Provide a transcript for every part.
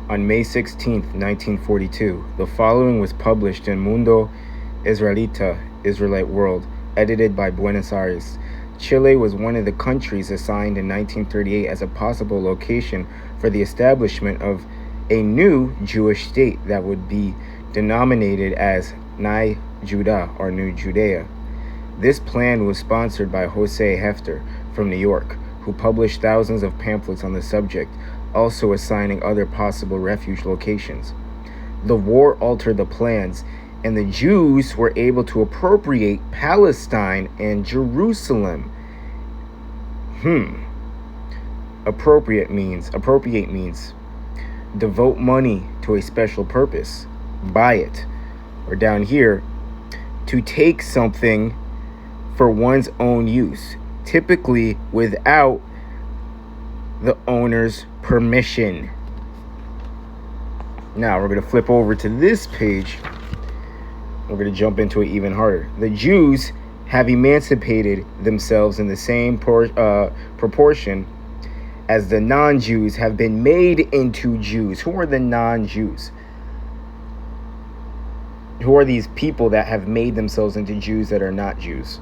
On May 16, 1942, the following was published in Mundo Israelita, Israelite World, edited by Buenos Aires. Chile was one of the countries assigned in 1938 as a possible location for the establishment of a new Jewish state that would be denominated as Nai Judah, or New Judea. This plan was sponsored by Jose Hefter from New York, who published thousands of pamphlets on the subject, also assigning other possible refuge locations. The war altered the plans, and the Jews were able to appropriate Palestine and Jerusalem. Appropriate means devote money to a special purpose, buy it, or down here, to take something for one's own use, typically without the owner's permission. Now we're going to flip over to this page. We're going to jump into it even harder. The Jews have emancipated themselves in the same proportion as the non-Jews have been made into Jews. Who are the non-Jews? Who are these people that have made themselves into Jews that are not Jews?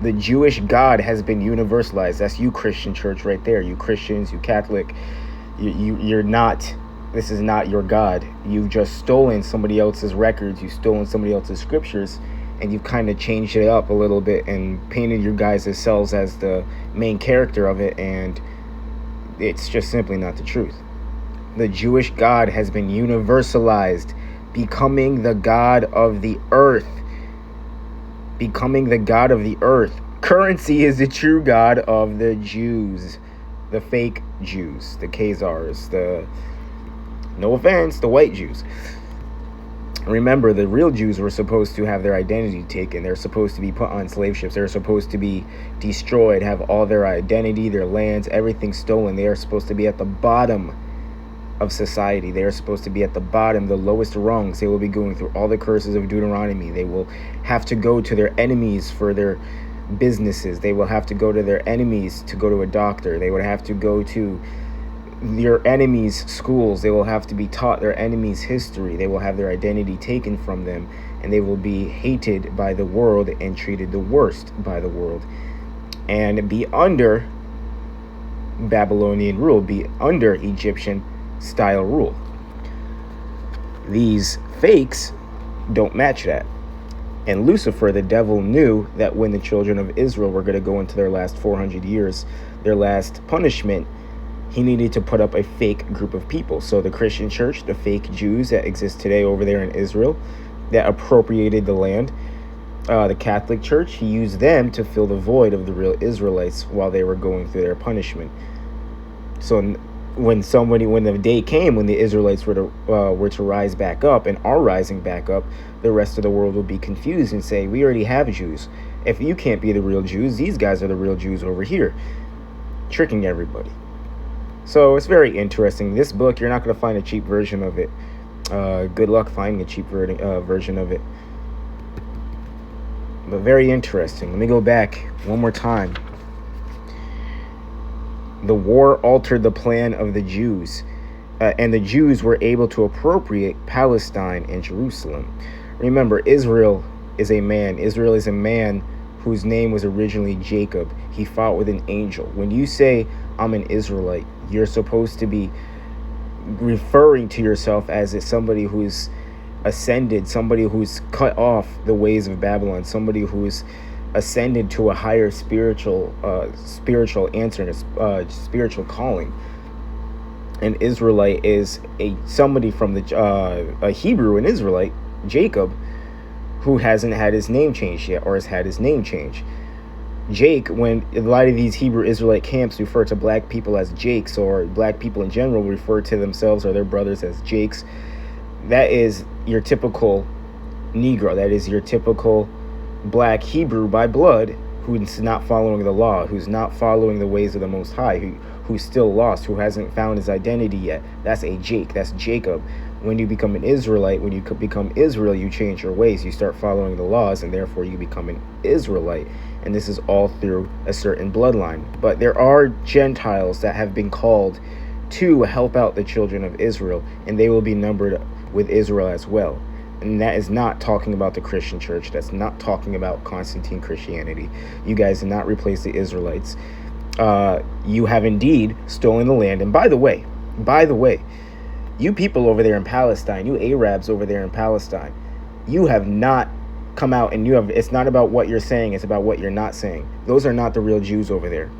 The Jewish God has been universalized. That's you, Christian church, right there. You Christians, you Catholic, you're not. This is not your God. You've just stolen somebody else's records. You've stolen somebody else's scriptures, and you've kind of changed it up a little bit and painted your guys' selves as the main character of it, and it's just simply not the truth. The Jewish God has been universalized, becoming the God of the earth. Becoming the God of the earth. Currency is the true God of the Jews. The fake Jews. The Khazars. No offense, the white Jews. Remember, the real Jews were supposed to have their identity taken. They're supposed to be put on slave ships. They're supposed to be destroyed, have all their identity, their lands, everything stolen. They are supposed to be at the bottom of society. They are supposed to be at the bottom, the lowest rungs. They will be going through all the curses of Deuteronomy. They will have to go to their enemies for their businesses. They will have to go to their enemies to go to a doctor. They would have to go to your enemies' schools. They will have to be taught their enemies' history. They will have their identity taken from them, and they will be hated by the world and treated the worst by the world, and be under Babylonian rule, be under Egyptian style rule. These fakes don't match that. And Lucifer, the devil, knew that when the children of Israel were going to go into their last 400 years, their last punishment, he needed to put up a fake group of people. So the Christian church, the fake Jews that exist today over there in Israel, that appropriated the land, the Catholic Church, he used them to fill the void of the real Israelites while they were going through their punishment. So when the day came when the Israelites were to rise back up and are rising back up, the rest of the world will be confused and say, we already have Jews. If you can't be the real Jews, these guys are the real Jews over here, tricking everybody. So it's very interesting. This book, you're not going to find a cheap version of it. Good luck finding a cheap version of it. But very interesting. Let me go back one more time. The war altered the plan of the Jews, and the Jews were able to appropriate Palestine and Jerusalem. Remember, Israel is a man. Israel is a man whose name was originally Jacob. He fought with an angel. When you say, I'm an Israelite, you're supposed to be referring to yourself as somebody who's ascended, somebody who's cut off the ways of Babylon, somebody who's ascended to a higher spiritual answer and a spiritual calling. An Israelite is somebody from a Hebrew, an Israelite, Jacob, who hasn't had his name changed yet, or has had his name changed. Jake, when a lot of these Hebrew Israelite camps refer to black people as Jakes, or black people in general refer to themselves or their brothers as Jakes, that is your typical Negro. That is your typical black Hebrew by blood who's not following the law, who's not following the ways of the Most High, who's still lost, who hasn't found his identity yet. That's a Jake. That's Jacob. When you become an Israelite, when you become Israel, you change your ways. You start following the laws, and therefore you become an Israelite. And this is all through a certain bloodline. But there are Gentiles that have been called to help out the children of Israel, and they will be numbered with Israel as well. And that is not talking about the Christian church. That's not talking about Constantine Christianity. You guys did not replace the Israelites. You have indeed stolen the land. And by the way, you people over there in Palestine, you Arabs over there in Palestine, you have not come out and it's not about what you're saying, it's about what you're not saying. Those are not the real Jews over there.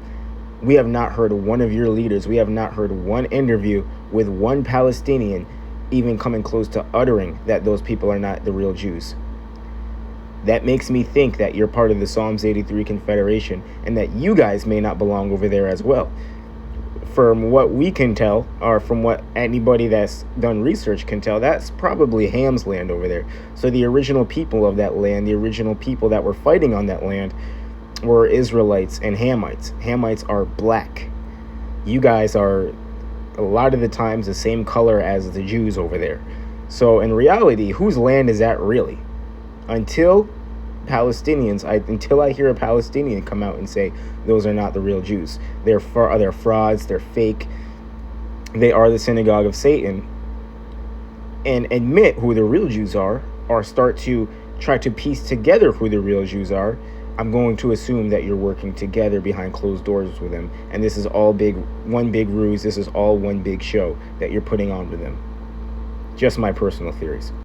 We have not heard one of your leaders. We have not heard one interview with one Palestinian even coming close to uttering that those people are not the real Jews. That makes me think that you're part of the Psalms 83 Confederation and that you guys may not belong over there as well. From what we can tell, or from what anybody that's done research can tell, that's probably Ham's land over there. So the original people of that land, the original people that were fighting on that land, were Israelites and Hamites. Hamites are black. You guys are a lot of the times the same color as the Jews over there. So in reality, whose land is that really? Until I hear a Palestinian come out and say those are not the real Jews. They're frauds, they're fake. They are the synagogue of Satan. And admit who the real Jews are, or start to try to piece together who the real Jews are, I'm going to assume that you're working together behind closed doors with them. And this is all one big ruse. This is all one big show that you're putting on with them. Just my personal theories.